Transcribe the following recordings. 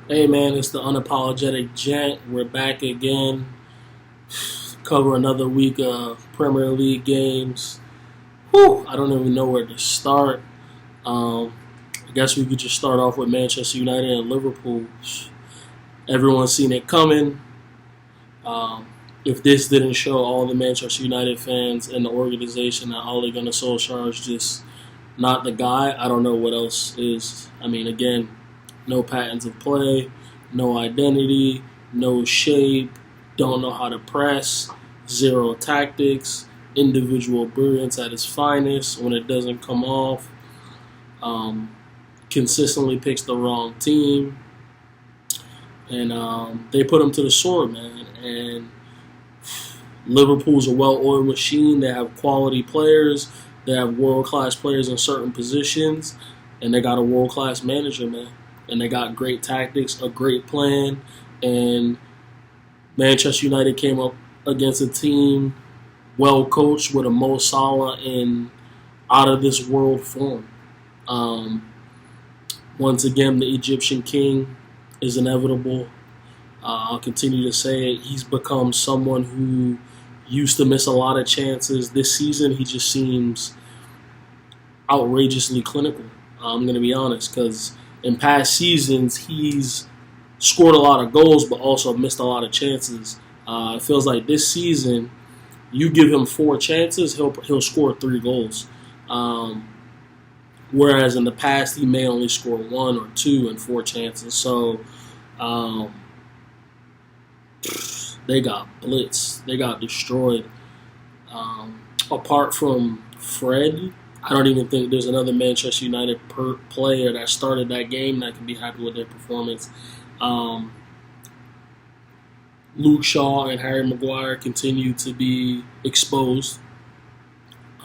Hey man, it's the unapologetic gent. We're back again. Cover another week of Premier League games. Whew, I don't even know where to start. Um, I guess we could just start off with Manchester United and Liverpool. Everyone's seen it coming. Um, if this didn't show all the Manchester United fans and the organization that Ole Gunnar Solskjaer is just not the guy, I don't know what else is. I mean, again, no patterns of play, no identity, no shape, don't know how to press, zero tactics, individual brilliance at its finest when it doesn't come off, um, consistently picks the wrong team, and they put him to the sword, man. And Liverpool's a well-oiled machine. They have quality players. They have world-class players in certain positions, and they got a world-class manager, man. And they got great tactics, a great plan, and Manchester United came up against a team well coached with a Mo Salah in out of this world form. Um, Once again, the Egyptian king is inevitable. I'll continue to say it. He's become someone who used to miss a lot of chances. This season, he just seems outrageously clinical. I'm going to be honest, because in past seasons, he's scored a lot of goals, but also missed a lot of chances. It feels like this season, you give him four chances, he'll score three goals. Um, Whereas in the past, he may only score one or two in four chances. So um, they got blitzed. They got destroyed. Apart from Fred, I don't even think there's another Manchester United player that started that game that can be happy with their performance. Um, Luke Shaw and Harry Maguire continue to be exposed.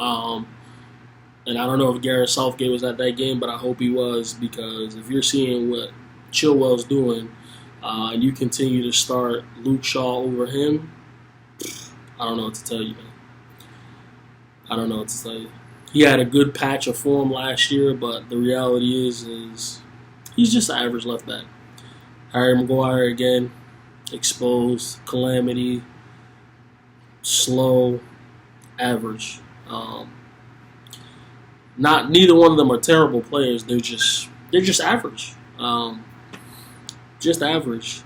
Um, and I don't know if Gareth Southgate was at that game, but I hope he was, because if you're seeing what Chilwell's doing and you continue to start Luke Shaw over him, I don't know what to tell you, man. I don't know what to tell you. He had a good patch of form last year, but the reality is he's just an average left back. Harry Maguire again, exposed, calamity, slow, average. Not neither one of them are terrible players. They're just average, just average.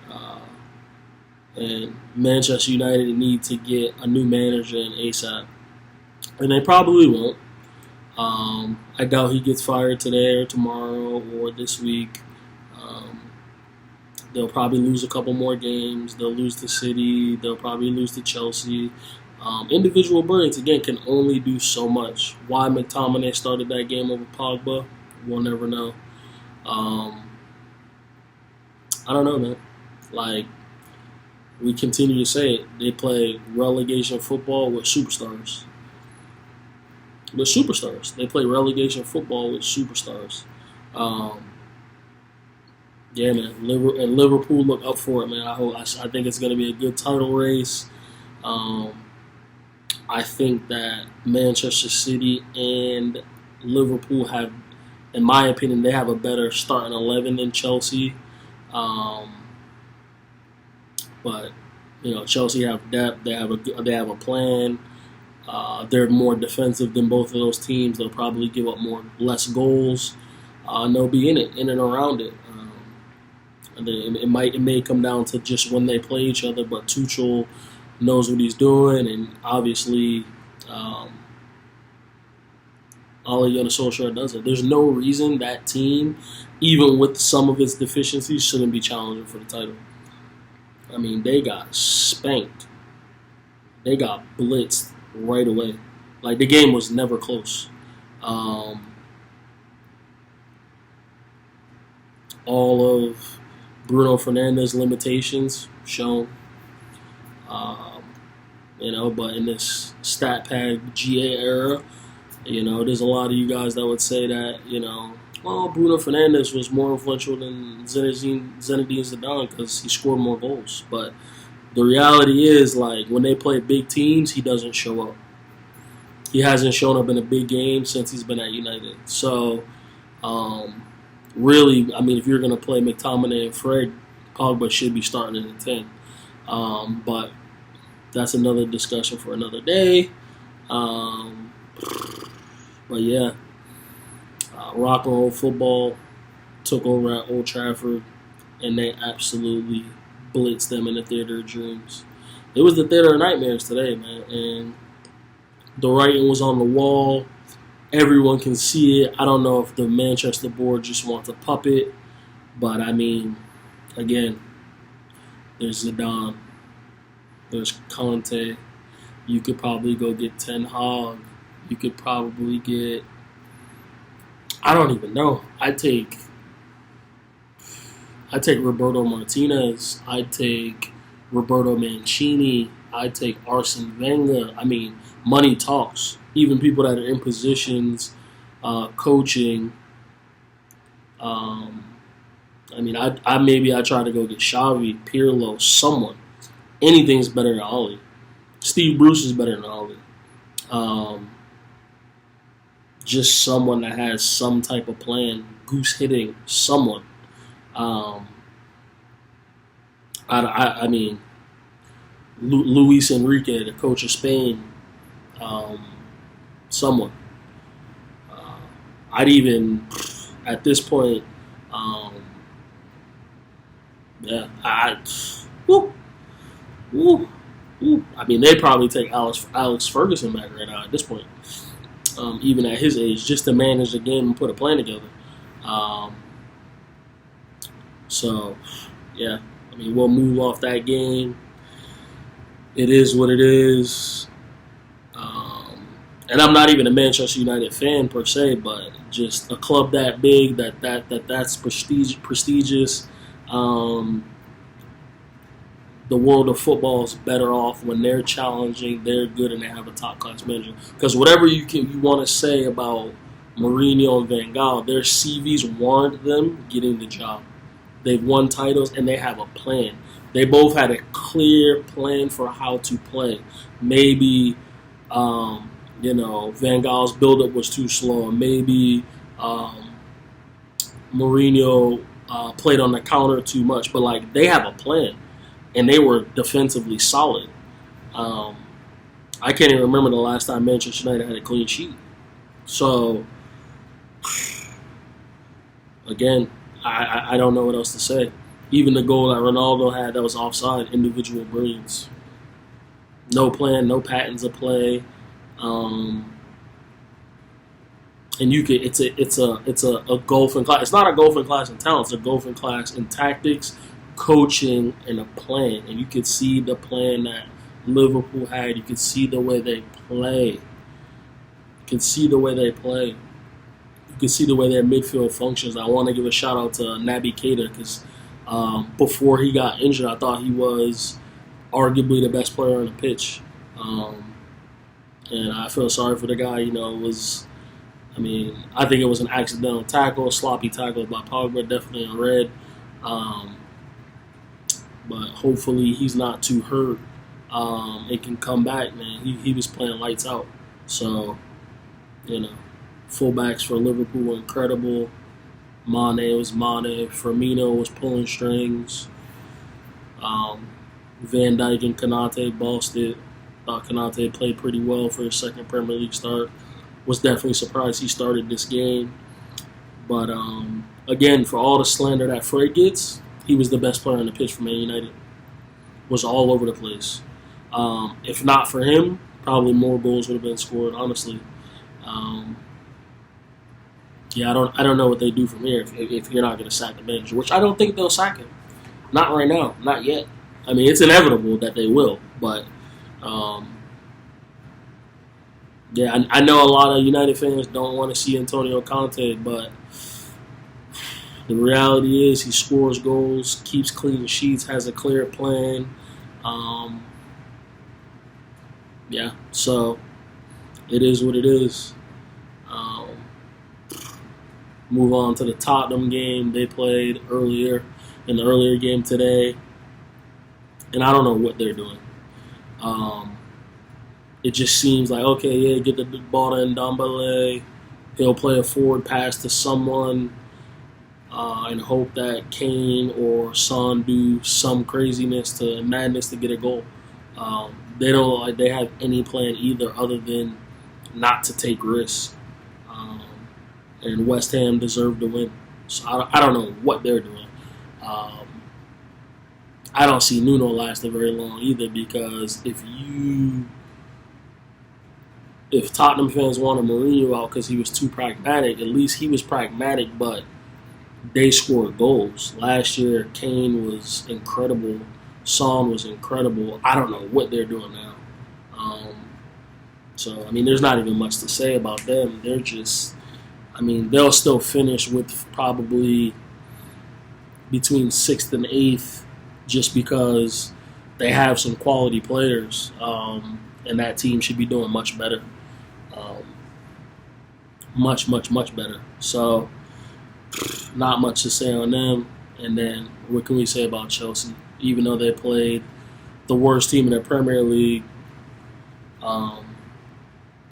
And Manchester United need to get a new manager in ASAP, and they probably won't. I doubt he gets fired today or tomorrow or this week. Um, they'll probably lose a couple more games. They'll lose to City. They'll probably lose to Chelsea. Individual brilliance, again, can only do so much. Why McTominay started that game over Pogba, we'll never know. Um, I don't know, man. Like, we continue to say it, they play relegation football with superstars. They play relegation football with superstars. Um, yeah, man. Liverpool look up for it, man. I think it's going to be a good title race. Um, I think that Manchester City and Liverpool have, in my opinion, they have a better starting 11 than Chelsea. Um, but Chelsea have depth. They have a plan. They're more defensive than both of those teams. They'll probably give up less goals, and they'll be in and around it. And it may come down to just when they play each other, but Tuchel knows what he's doing, and obviously, Ole Gunnar Solskjaer does it. There's no reason that team, even with some of its deficiencies, shouldn't be challenging for the title. I mean, they got spanked. They got blitzed right away. Like, the game was never close. Um, all of Bruno Fernandes' limitations shown. But in this stat pad GA era, there's a lot of you guys that would say that, Bruno Fernandes was more influential than Zinedine Zidane because he scored more goals. But the reality is, like, when they play big teams, he doesn't show up. He hasn't shown up in a big game since he's been at United. So, really, I mean, if you're going to play McTominay and Fred, Pogba should be starting in the 10. But that's another discussion for another day. But yeah, rock and roll football took over at Old Trafford, and they absolutely blitzed them in the theater of dreams. It was the theater of nightmares today, man, and the writing was on the wall. Everyone can see it. I don't know if the Manchester board just wants a puppet, but I mean, again, there's Zidane, there's Conte. You could probably go get Ten Hag. You could probably get, I don't even know. I'd take Roberto Martinez. I'd take Roberto Mancini. I'd take Arsene Wenger. I mean, money talks. Even people that are in positions, coaching. I mean, I try to go get Xavi, Pirlo, someone. Anything's better than Ollie. Steve Bruce is better than Ollie. Just someone that has some type of plan. Goose hitting someone. I mean, Luis Enrique, the coach of Spain. Someone. I'd even, at this point, yeah, woo, woo, woo. I mean, they probably take Alex Ferguson back right now at this point, even at his age, just to manage the game and put a plan together. So, yeah, I mean, we'll move off that game. It is what it is. And I'm not even a Manchester United fan per se, but just a club that big, that's prestigious. The world of football is better off when they're challenging, they're good, and they have a top class manager. Because whatever you want to say about Mourinho and Van Gaal, their CVs warrant them getting the job. They've won titles and they have a plan. They both had a clear plan for how to play. Maybe Van Gaal's buildup was too slow. Maybe Mourinho played on the counter too much. But, like, they have a plan, and they were defensively solid. I can't even remember the last time Manchester United had a clean sheet. So, again, I don't know what else to say. Even the goal that Ronaldo had that was offside, individual brilliance. No plan, no patterns of play. And it's a golfing class. It's not a golfing class in talent. It's a golfing class in tactics, coaching, and a plan. And you could see the plan that Liverpool had. You could see the way they play. You can see the way they play. You can see the way their midfield functions. I want to give a shout out to Naby Keita because before he got injured, I thought he was arguably the best player on the pitch. And I feel sorry for the guy. I think it was an accidental tackle, a sloppy tackle by Pogba, definitely a red. But hopefully he's not too hurt. It can come back, man. He was playing lights out. So, fullbacks for Liverpool were incredible. Mane was Mane. Firmino was pulling strings. Van Dijk and Konate bossed it. Thought Konate played pretty well for his second Premier League start. Was definitely surprised he started this game. But, again, for all the slander that Fred gets, he was the best player on the pitch for Man United. Was all over the place. If not for him, probably more goals would have been scored, honestly. I don't know what they do from here if you're not going to sack the manager, which I don't think they'll sack him. Not right now. Not yet. I mean, it's inevitable that they will, but I know a lot of United fans don't want to see Antonio Conte, but the reality is he scores goals, keeps clean sheets, has a clear plan. So it is what it is. Move on to the Tottenham game they played in the earlier game today. And I don't know what they're doing. It just seems like, okay, get the ball to Ndombele. He'll play a forward pass to someone. and hope that Kane or Son do some craziness to madness to get a goal. They don't like they have any plan either other than not to take risks. Um, and West Ham deserve to win. So I don't know what they're doing. Um, I don't see Nuno lasting very long either because if Tottenham fans wanted Mourinho out because he was too pragmatic, at least he was pragmatic, but they scored goals. Last year, Kane was incredible. Son was incredible. I don't know what they're doing now. Um, so, I mean, there's not even much to say about them. They're just, I mean, they'll still finish with probably between 6th and 8th just because they have some quality players. And that team should be doing much better. Um, much, much, much better. So, not much to say on them. And then, what can we say about Chelsea? Even though they played the worst team in the Premier League,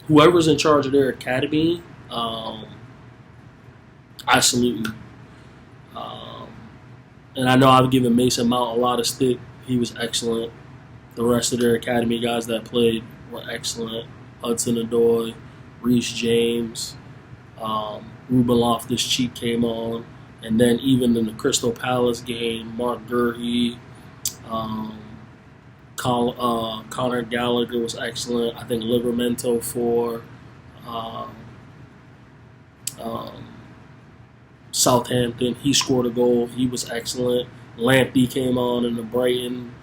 whoever's in charge of their academy, I salute you. And I know I've given Mason Mount a lot of stick. He was excellent. The rest of their academy guys that played were excellent. Hudson-Odoi, Reece James, Ruben Loftus-Cheek came on. And then even in the Crystal Palace game, Mark Gurhey, Conor Gallagher was excellent. I think Livramento for Southampton, he scored a goal. He was excellent. Lamptey came on in the Brighton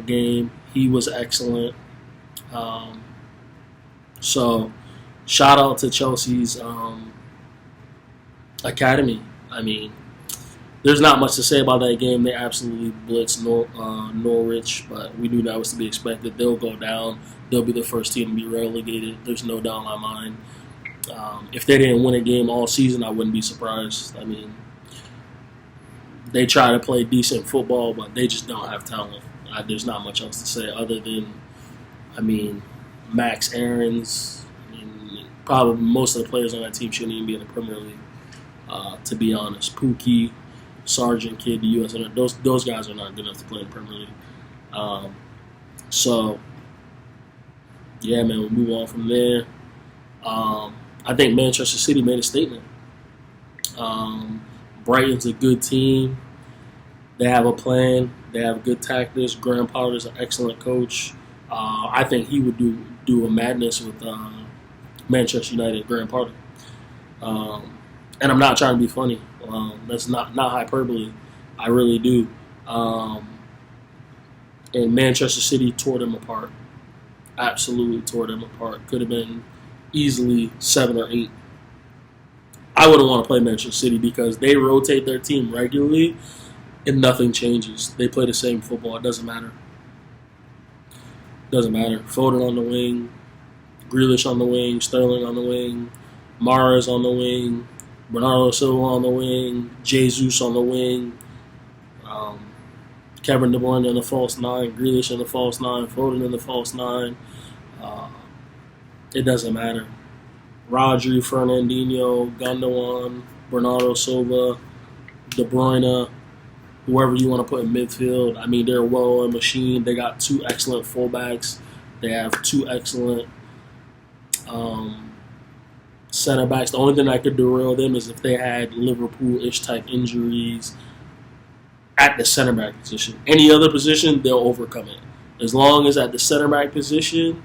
game. He was excellent. So, shout out to Chelsea's academy. I mean, there's not much to say about that game. They absolutely blitzed Norwich, but we knew that was to be expected. They'll go down. They'll be the first team to be relegated. There's no doubt in my mind. If they didn't win a game all season, I wouldn't be surprised. I mean, they try to play decent football, but they just don't have talent. There's not much else to say other than, I mean, Max Aarons. I mean, probably most of the players on that team shouldn't even be in the Premier League, to be honest. Pookie, Sargent Kid, the U.S. Those guys are not good enough to play in the Premier League. So, yeah, man, we'll move on from there. I think Manchester City made a statement. Brighton's a good team. They have a plan. They have good tactics. Graham Potter's an excellent coach. I think he would do a madness with Manchester United, Graham Potter. And I'm not trying to be funny. That's not hyperbole. I really do. And Manchester City tore them apart. Absolutely tore them apart. Could have been easily 7 or 8. I wouldn't want to play Manchester City because they rotate their team regularly and nothing changes. They play the same football. It doesn't matter. Doesn't matter. Foden on the wing, Grealish on the wing, Sterling on the wing, Mahrez on the wing, Bernardo Silva on the wing, Jesus on the wing, Kevin De Bruyne in the false 9, Grealish in the false 9, Foden in the false 9. It doesn't matter. Rodri, Fernandinho, Gundogan, Bernardo Silva, De Bruyne, whoever you want to put in midfield. I mean, they're a well-oiled machine. They got 2 excellent fullbacks. They have 2 excellent center backs. The only thing that could derail them is if they had Liverpool-ish type injuries at the center back position. Any other position, they'll overcome it. As long as at the center back position,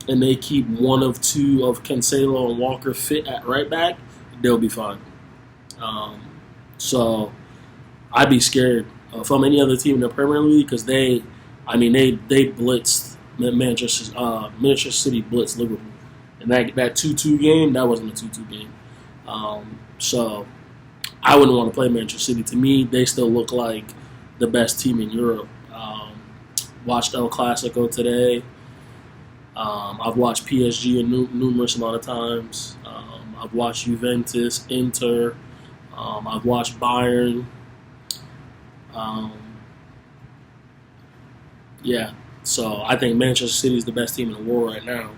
and they keep 1 of 2 of Cancelo and Walker fit at right back, they'll be fine. So I'd be scared from any other team in the Premier League because they blitzed Manchester City blitzed Liverpool. And that 2-2 game, that wasn't a 2-2 game. So I wouldn't want to play Manchester City. To me, they still look like the best team in Europe. Watched El Clasico today. I've watched PSG a numerous amount of times. I've watched Juventus, Inter. I've watched Bayern. Yeah, so I think Manchester City is the best team in the world right now,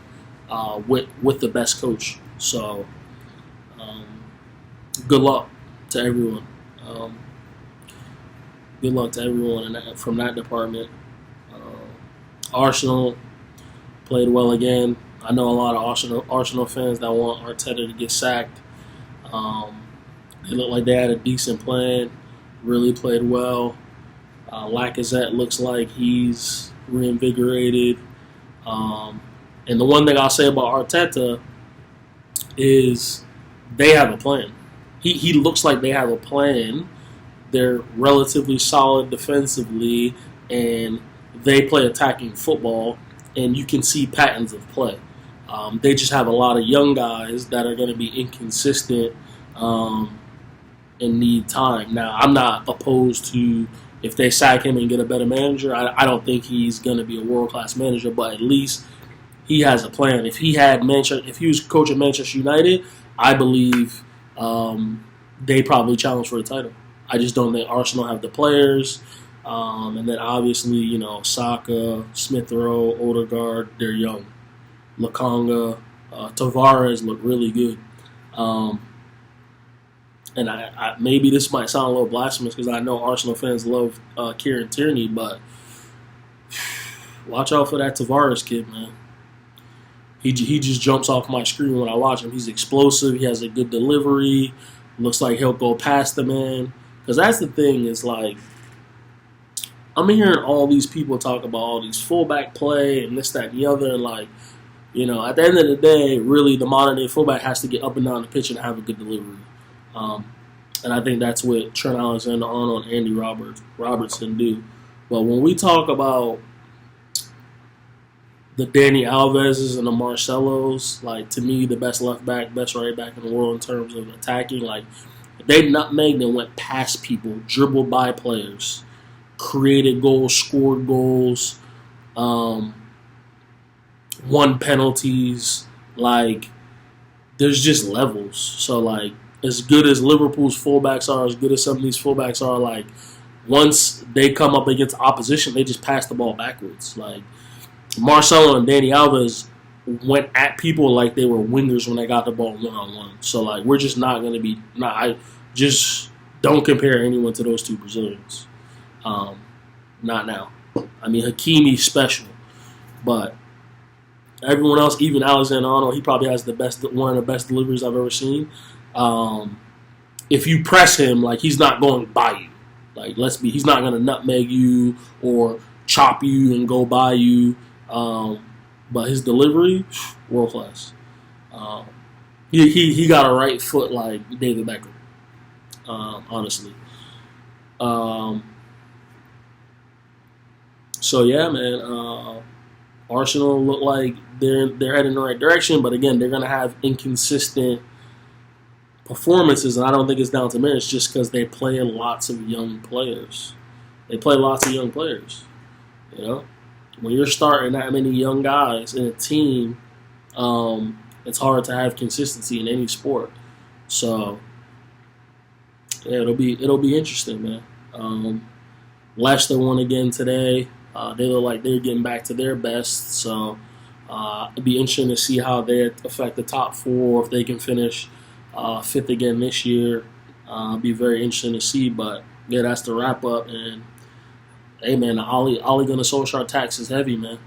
with the best coach. So good luck to everyone. Um, Good luck to everyone from that department. Arsenal played well again. I know a lot of Arsenal fans that want Arteta to get sacked. Um, they look like they had a decent plan. Really played well. Lacazette looks like he's reinvigorated. Um, and the one thing I'll say about Arteta is they have a plan. He looks like they have a plan. They're relatively solid defensively, and they play attacking football, and you can see patterns of play. They just have a lot of young guys that are going to be inconsistent and need time. Now, I'm not opposed to if they sack him and get a better manager. I don't think he's going to be a world-class manager, but at least he has a plan. If he was coaching Manchester United, I believe they probably challenge for the title. I just don't think Arsenal have the players. And then obviously, Saka, Smith Rowe, Odegaard, they're young. Lokonga, Tavares look really good. And I maybe this might sound a little blasphemous because I know Arsenal fans love Kieran Tierney, but watch out for that Tavares kid, man. He just jumps off my screen when I watch him. He's explosive. He has a good delivery. Looks like he'll go past the man. Because that's the thing is like, I'm hearing all these people talk about all these fullback play and this, that, and the other. And like, at the end of the day, really the modern day fullback has to get up and down the pitch and have a good delivery. And I think that's what Trent Alexander-Arnold and Andy Robertson do. But when we talk about the Dani Alves's and the Marcelos, like to me, the best left back, best right back in the world in terms of attacking, like they nutmegged and went past people, dribbled by players, created goals, scored goals, won penalties. Like there's just levels. So like as good as Liverpool's fullbacks are, as good as some of these fullbacks are, like once they come up against opposition, they just pass the ball backwards. Like Marcelo and Dani Alves went at people like they were wingers when they got the ball one-on-one. So, like, we're just not going to be – I just don't compare anyone to those two Brazilians. Not now. I mean, Hakimi's special. But everyone else, even Alexander-Arnold, he probably has one of the best deliveries I've ever seen. If you press him, like, he's not going by you. Like, he's not going to nutmeg you or chop you and go by you. But his delivery, world class. He got a right foot like David Beckham, honestly. So yeah, man. Arsenal look like they're heading in the right direction, but again, they're gonna have inconsistent performances, and I don't think it's down to merit. It's just because they play lots of young players. When you're starting that many young guys in a team, it's hard to have consistency in any sport. So, yeah, it'll be interesting, man. Leicester won again today. They look like they're getting back to their best. So, it'd be interesting to see how they affect the top four, if they can finish fifth again this year. It'd be very interesting to see. But yeah, that's the wrap up. And hey, man, the Ole Gunnar Solskjaer tax is heavy, man.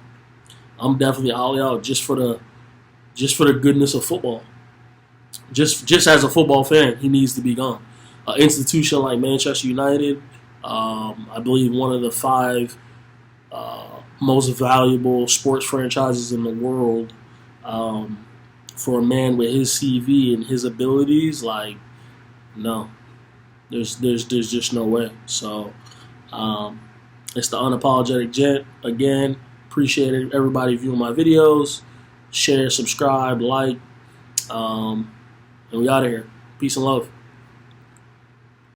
I'm definitely Ole out just for the goodness of football. Just as a football fan, he needs to be gone. An institution like Manchester United, I believe one of the 5 most valuable sports franchises in the world. For a man with his CV and his abilities, like, no, there's just no way. So. It's the Unapologetic Gent. Again, appreciate everybody viewing my videos. Share, subscribe, like. And we out of here. Peace and love.